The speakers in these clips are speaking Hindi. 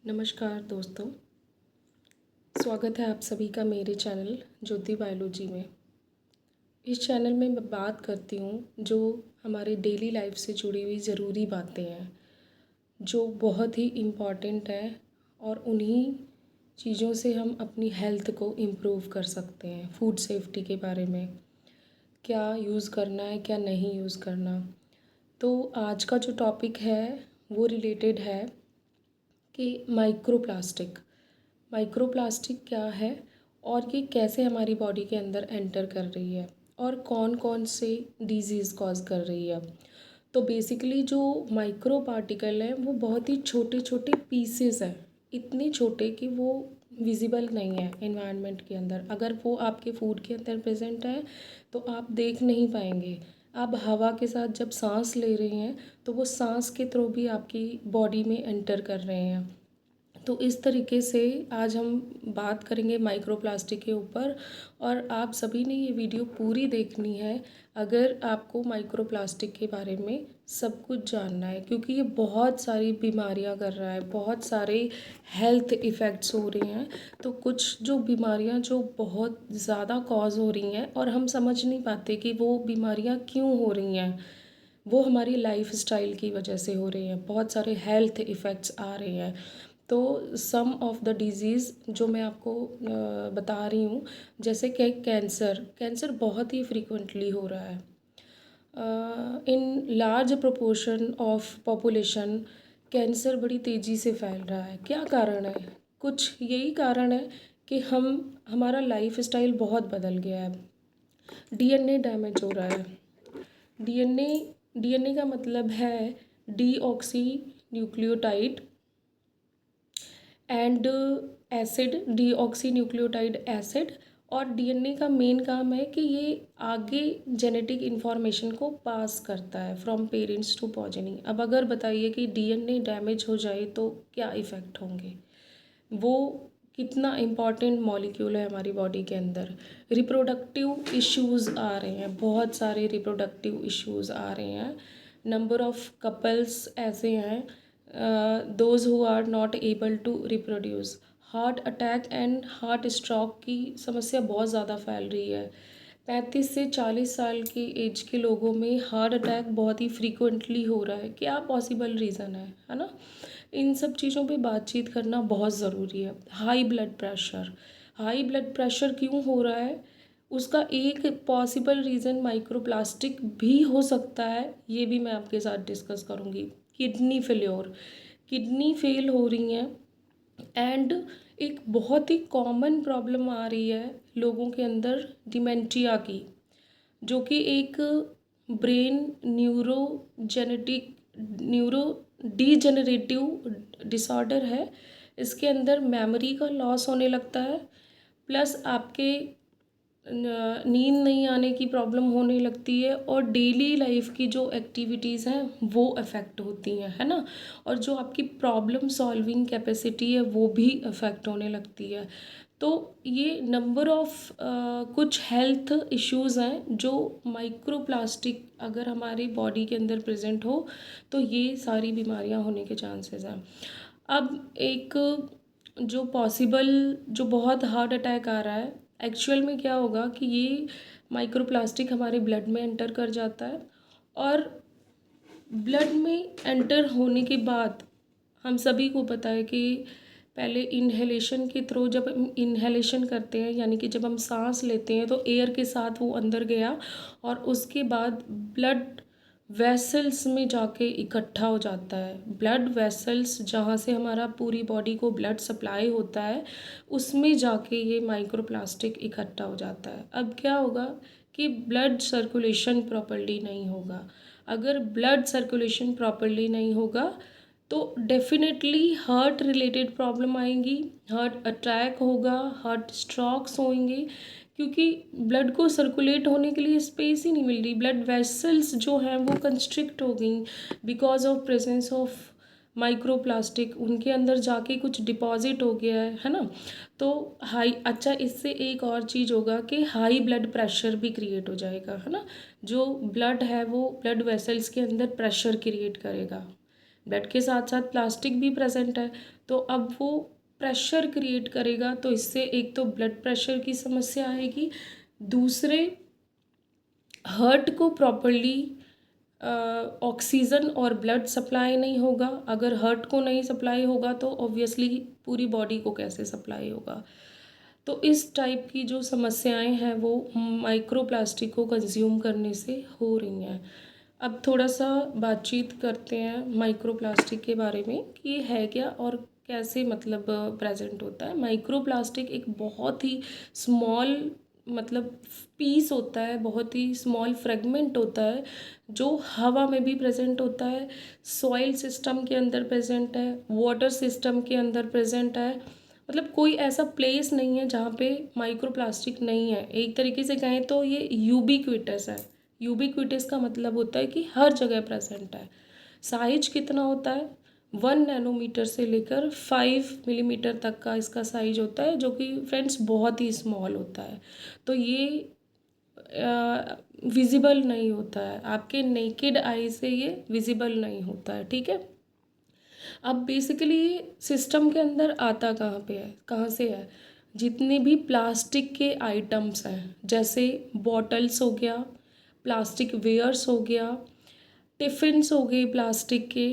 नमस्कार दोस्तों। स्वागत है आप सभी का मेरे चैनल ज्योति बायोलॉजी में। इस चैनल में मैं बात करती हूँ जो हमारे डेली लाइफ से जुड़ी हुई ज़रूरी बातें हैं जो बहुत ही इम्पॉर्टेंट हैं और उन्हीं चीज़ों से हम अपनी हेल्थ को इम्प्रूव कर सकते हैं। फूड सेफ्टी के बारे में क्या यूज़ करना है, क्या नहीं यूज़ करना। तो आज का जो टॉपिक है वो रिलेटेड है कि माइक्रोप्लास्टिक क्या है और ये कैसे हमारी बॉडी के अंदर एंटर कर रही है और कौन कौन से डिजीज़ कॉज कर रही है। तो बेसिकली जो माइक्रो पार्टिकल हैं वो बहुत ही छोटे छोटे पीसेस हैं, इतने छोटे कि वो विजिबल नहीं है एनवायरनमेंट के अंदर। अगर वो आपके फूड के अंदर प्रेजेंट है तो आप देख नहीं पाएंगे। आप हवा के साथ जब सांस ले रहे हैं तो वो सांस के थ्रू भी आपकी बॉडी में एंटर कर रहे हैं। तो इस तरीके से आज हम बात करेंगे माइक्रोप्लास्टिक के ऊपर और आप सभी ने ये वीडियो पूरी देखनी है अगर आपको माइक्रोप्लास्टिक के बारे में सब कुछ जानना है, क्योंकि ये बहुत सारी बीमारियां कर रहा है, बहुत सारे हेल्थ इफ़ेक्ट्स हो रहे हैं। तो कुछ जो बीमारियां जो बहुत ज़्यादा कॉज हो रही हैं और हम समझ नहीं पाते कि वो बीमारियां क्यों हो रही हैं, वो हमारी लाइफ स्टाइल की वजह से हो रही हैं। बहुत सारे हेल्थ इफ़ेक्ट्स आ रहे हैं। तो सम ऑफ द डिज़ीज़ जो मैं आपको बता रही हूँ, जैसे कि कैंसर बहुत ही फ्रीक्वेंटली हो रहा है in large proportion of population. Cancer बड़ी तेज़ी से फैल रहा है। क्या कारण है? कुछ यही कारण है कि हमारा लाइफ स्टाइल बहुत बदल गया है। डीएनए डैमेज हो रहा है। डीएनए डीएनए का मतलब है deoxy nucleotide and acid, deoxy nucleotide acid. और डीएनए का मेन काम है कि ये आगे जेनेटिक इन्फॉर्मेशन को पास करता है फ्रॉम पेरेंट्स टू प्रोजेनी। अब अगर बताइए कि डीएनए डैमेज हो जाए तो क्या इफ़ेक्ट होंगे। वो कितना इम्पॉर्टेंट मॉलिक्यूल है हमारी बॉडी के अंदर। रिप्रोडक्टिव इश्यूज़ आ रहे हैं, बहुत सारे रिप्रोडक्टिव इश्यूज़ आ रहे हैं। नंबर ऑफ़ कपल्स ऐसे हैं those who are not able to reproduce. Heart attack and heart stroke की समस्या बहुत ज़्यादा फैल रही है। 35 से 40 साल की एज के लोगों में हार्ट अटैक बहुत ही फ्रीक्वेंटली हो रहा है। क्या पॉसिबल रीज़न है ना। इन सब चीज़ों पे बातचीत करना बहुत ज़रूरी है। हाई ब्लड प्रेशर क्यों हो रहा है, उसका एक पॉसिबल रीज़न माइक्रोप्लास्टिक भी हो सकता है। ये भी मैं आपके साथ डिस्कस करूँगी। किडनी फेल हो रही हैं एंड एक बहुत ही कॉमन प्रॉब्लम आ रही है लोगों के अंदर डिमेंशिया की, जो कि एक ब्रेन न्यूरो डीजेनरेटिव डिसऑर्डर है। इसके अंदर मेमोरी का लॉस होने लगता है, प्लस आपके नींद नहीं आने की प्रॉब्लम होने लगती है और डेली लाइफ की जो एक्टिविटीज़ हैं वो अफेक्ट होती हैं, है ना। और जो आपकी प्रॉब्लम सॉल्विंग कैपेसिटी है वो भी अफेक्ट होने लगती है। तो ये नंबर ऑफ़ कुछ हेल्थ इश्यूज़ हैं जो माइक्रोप्लास्टिक अगर हमारी बॉडी के अंदर प्रेजेंट हो तो ये सारी बीमारियां होने के चांसेस हैं। अब एक जो बहुत हार्ट अटैक आ रहा है, एक्चुअल में क्या होगा कि ये माइक्रोप्लास्टिक हमारे ब्लड में एंटर कर जाता है और ब्लड में एंटर होने के बाद हम सभी को पता है कि पहले इन्हेलेशन के थ्रू जब हम इन्हेलेशन करते हैं, यानी कि जब हम सांस लेते हैं तो एयर के साथ वो अंदर गया और उसके बाद ब्लड वेसल्स में जाके इकट्ठा हो जाता है। ब्लड वेसल्स जहाँ से हमारा पूरी बॉडी को ब्लड सप्लाई होता है उसमें जाके ये माइक्रोप्लास्टिक इकट्ठा हो जाता है। अब क्या होगा कि ब्लड सर्कुलेशन प्रॉपर्ली नहीं होगा। अगर ब्लड सर्कुलेशन प्रॉपर्ली नहीं होगा तो डेफिनेटली हार्ट रिलेटेड प्रॉब्लम आएंगी, हार्ट अटैक होगा, हार्ट स्ट्रोक्स होंगे, क्योंकि ब्लड को सर्कुलेट होने के लिए स्पेस ही नहीं मिल रही। ब्लड वेसल्स जो हैं वो कंस्ट्रिक्ट हो गई because of presence of microplastic. उनके अंदर जाके कुछ डिपॉजिट हो गया है ना। तो इससे एक और चीज़ होगा कि हाई ब्लड प्रेशर भी क्रिएट हो जाएगा, है ना। जो ब्लड है वो ब्लड वेसल्स के अंदर प्रेशर क्रिएट करेगा, ब्लड के साथ साथ प्लास्टिक भी प्रेजेंट है, तो अब वो प्रेशर क्रिएट करेगा, तो इससे एक तो ब्लड प्रेशर की समस्या आएगी, दूसरे हार्ट को प्रॉपरली ऑक्सीजन और ब्लड सप्लाई नहीं होगा। अगर हार्ट को नहीं सप्लाई होगा तो ऑब्वियसली पूरी बॉडी को कैसे सप्लाई होगा। तो इस टाइप की जो समस्याएं हैं वो माइक्रो प्लास्टिक को कंज्यूम करने से हो रही हैं। अब थोड़ा सा बातचीत करते हैं माइक्रो प्लास्टिक के बारे में कि ये है क्या और कैसे मतलब प्रेजेंट होता है। माइक्रो प्लास्टिक एक बहुत ही स्मॉल मतलब पीस होता है, बहुत ही स्मॉल फ्रेगमेंट होता है, जो हवा में भी प्रेजेंट होता है, सॉइल सिस्टम के अंदर प्रेजेंट है, वाटर सिस्टम के अंदर प्रेजेंट है। मतलब कोई ऐसा प्लेस नहीं है जहाँ पे माइक्रो प्लास्टिक नहीं है। एक तरीके से कहें तो ये यूबिक्विटस है। यूबिक्विटस का मतलब होता है कि हर जगह प्रेजेंट है। साइज कितना होता है, 1 नैनोमीटर से लेकर 5 मिलीमीटर तक का इसका साइज होता है, जो कि फ्रेंड्स बहुत ही स्मॉल होता है। तो ये विजिबल नहीं होता है, आपके नेकेड आई से ये विजिबल नहीं होता है, ठीक है। अब बेसिकली सिस्टम के अंदर आता कहाँ पे है, कहाँ से है, जितने भी प्लास्टिक के आइटम्स हैं, जैसे बॉटल्स हो गया, प्लास्टिक वेयर्स हो गया, टिफ़िन्स हो गए प्लास्टिक के,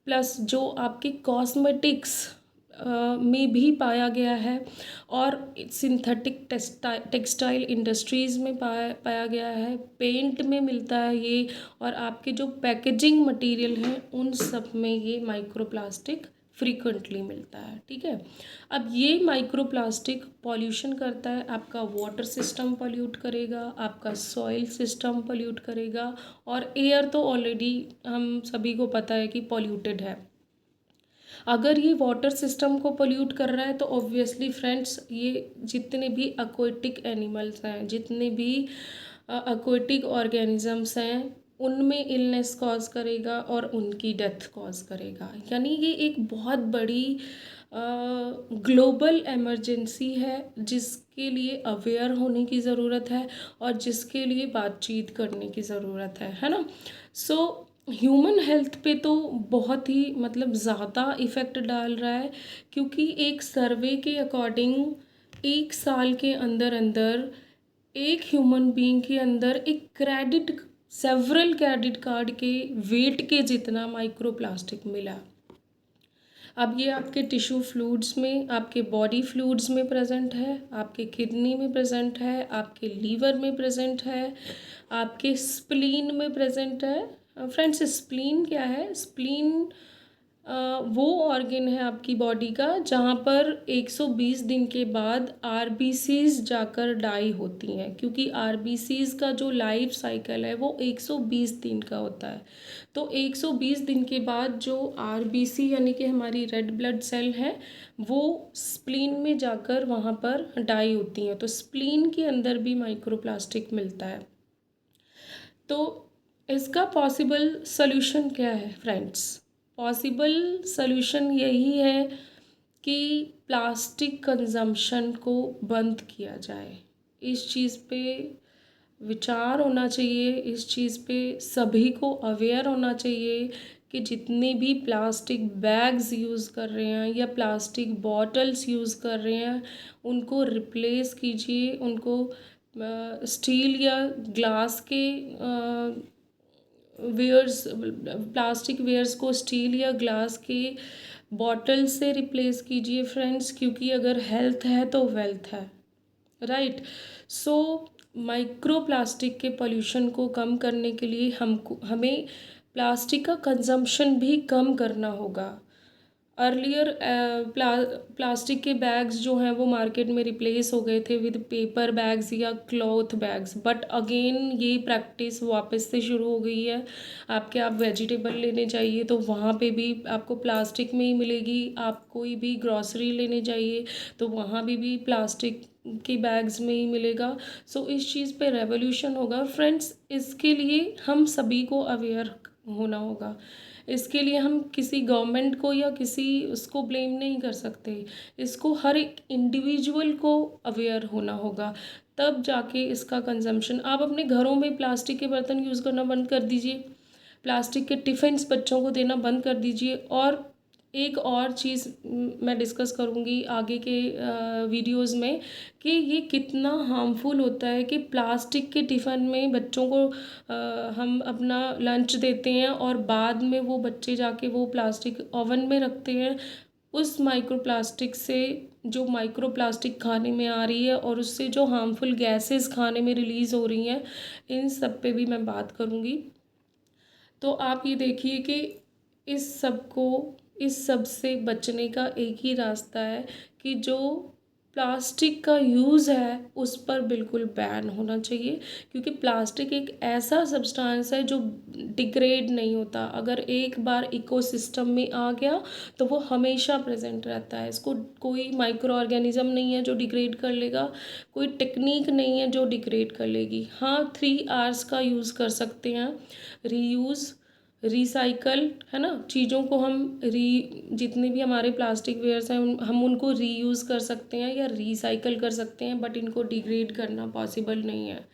प्लस जो आपके कॉस्मेटिक्स में भी पाया गया है, और सिंथेटिक टेक्सटाइल इंडस्ट्रीज़ में पाया गया है, पेंट में मिलता है ये, और आपके जो पैकेजिंग मटेरियल हैं उन सब में ये माइक्रो प्लास्टिक फ्रीक्वेंटली मिलता है, ठीक है। अब ये माइक्रो प्लास्टिक पॉल्यूशन करता है, आपका वाटर सिस्टम पॉल्यूट करेगा, आपका सॉइल सिस्टम पॉल्यूट करेगा, और एयर तो ऑलरेडी हम सभी को पता है कि पॉल्यूटेड है। अगर ये वाटर सिस्टम को पोल्यूट कर रहा है तो ऑब्वियसली फ्रेंड्स ये जितने भी aquatic एनिमल्स हैं, जितने भी aquatic ऑर्गेनिजम्स हैं, उनमें इलनेस कॉज करेगा और उनकी डेथ कॉज करेगा। यानी ये एक बहुत बड़ी ग्लोबल इमरजेंसी है, जिसके लिए अवेयर होने की ज़रूरत है और जिसके लिए बातचीत करने की ज़रूरत है ना। सो ह्यूमन हेल्थ पे तो बहुत ही मतलब ज़्यादा इफ़ेक्ट डाल रहा है, क्योंकि एक सर्वे के अकॉर्डिंग 1 साल के अंदर अंदर एक ह्यूमन बीइंग के अंदर एक सेवरल क्रेडिट कार्ड के वेट के जितना माइक्रो प्लास्टिक मिला। अब ये आपके टिश्यू फ्लूइड्स में, आपके बॉडी फ्लूइड्स में प्रेजेंट है, आपके किडनी में प्रेजेंट है, आपके लीवर में प्रेजेंट है, आपके स्प्लीन में प्रेजेंट है। फ्रेंड्स, स्प्लीन क्या है? स्प्लीन वो ऑर्गन है आपकी बॉडी का जहाँ पर 120 दिन के बाद आरबीसीज जाकर डाई होती हैं, क्योंकि आरबीसीज का जो लाइफ साइकिल है वो 120 दिन का होता है। तो 120 दिन के बाद जो आरबीसी यानी कि हमारी रेड ब्लड सेल है वो स्प्लीन में जाकर वहाँ पर डाई होती हैं। तो स्प्लीन के अंदर भी माइक्रोप्लास्टिक मिलता है। तो इसका पॉसिबल सॉल्यूशन क्या है फ्रेंड्स? पॉसिबल सॉल्यूशन यही है कि प्लास्टिक कंजम्पशन को बंद किया जाए। इस चीज़ पे विचार होना चाहिए, इस चीज़ पे सभी को अवेयर होना चाहिए कि जितने भी प्लास्टिक बैग्स यूज़ कर रहे हैं या प्लास्टिक बॉटल्स यूज़ कर रहे हैं उनको रिप्लेस कीजिए, उनको स्टील या ग्लास के वेयर्स, प्लास्टिक वेयर्स को स्टील या ग्लास के बॉटल से रिप्लेस कीजिए फ्रेंड्स, क्योंकि अगर हेल्थ है तो वेल्थ है, राइट। सो माइक्रो प्लास्टिक के पोल्यूशन को कम करने के लिए हमें प्लास्टिक का कंजम्पशन भी कम करना होगा। अर्लियर प्लास्टिक के बैग्स जो हैं वो मार्केट में रिप्लेस हो गए थे विद पेपर बैग्स या क्लॉथ बैग्स, बट अगेन ये प्रैक्टिस वापस से शुरू हो गई है। आप वेजिटेबल लेने जाइए तो वहाँ पे भी आपको प्लास्टिक में ही मिलेगी, आप कोई भी ग्रॉसरी लेने जाइए तो वहाँ भी प्लास्टिक के बैग्स में ही मिलेगा। सो इस चीज़ पे रेवोल्यूशन होगा फ्रेंड्स। इसके लिए हम सभी को अवेयर होना होगा। इसके लिए हम किसी गवर्नमेंट को या किसी उसको ब्लेम नहीं कर सकते, इसको हर एक इंडिविजुअल को अवेयर होना होगा, तब जाके इसका कंजम्पशन। आप अपने घरों में प्लास्टिक के बर्तन यूज़ करना बंद कर दीजिए, प्लास्टिक के टिफ़िन्स बच्चों को देना बंद कर दीजिए। और एक और चीज़ मैं डिस्कस करूँगी आगे के वीडियोज़ में कि ये कितना हार्मफुल होता है कि प्लास्टिक के टिफ़िन में बच्चों को हम अपना लंच देते हैं और बाद में वो बच्चे जाके वो प्लास्टिक ओवन में रखते हैं। उस माइक्रो प्लास्टिक से जो माइक्रो प्लास्टिक खाने में आ रही है और उससे जो हार्मफुल गैसेस खाने में रिलीज़ हो रही हैं, इन सब पे भी मैं बात करूँगी। तो आप ये देखिए कि इस सब से बचने का एक ही रास्ता है कि जो प्लास्टिक का यूज़ है उस पर बिल्कुल बैन होना चाहिए, क्योंकि प्लास्टिक एक ऐसा सब्सटेंस है जो डिग्रेड नहीं होता। अगर एक बार इकोसिस्टम में आ गया तो वो हमेशा प्रेजेंट रहता है। इसको कोई माइक्रो ऑर्गेनिज्म नहीं है जो डिग्रेड कर लेगा, कोई टेक्निक नहीं है जो डिग्रेड कर लेगी। हाँ, 3 R's का यूज़ कर सकते हैं, रीयूज़, रिसाइकल, है ना। चीज़ों को हम जितने भी हमारे प्लास्टिक वेयर्स हैं हम उनको रीयूज़ कर सकते हैं या रिसाइकल कर सकते हैं, बट इनको डिग्रेड करना पॉसिबल नहीं है।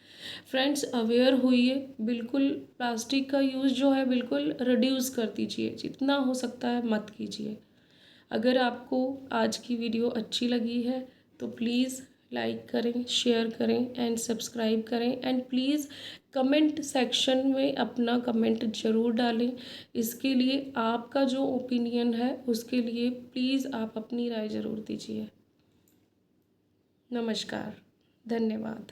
फ्रेंड्स, अवेयर होइए, बिल्कुल प्लास्टिक का यूज़ जो है बिल्कुल रिड्यूस कर दीजिए, जितना हो सकता है मत कीजिए। अगर आपको आज की वीडियो अच्छी लगी है तो प्लीज़ लाइक करें, शेयर करें एंड सब्सक्राइब करें, एंड प्लीज़ कमेंट सेक्शन में अपना कमेंट ज़रूर डालें। इसके लिए आपका जो ओपिनियन है उसके लिए प्लीज़ आप अपनी राय ज़रूर दीजिए। नमस्कार, धन्यवाद।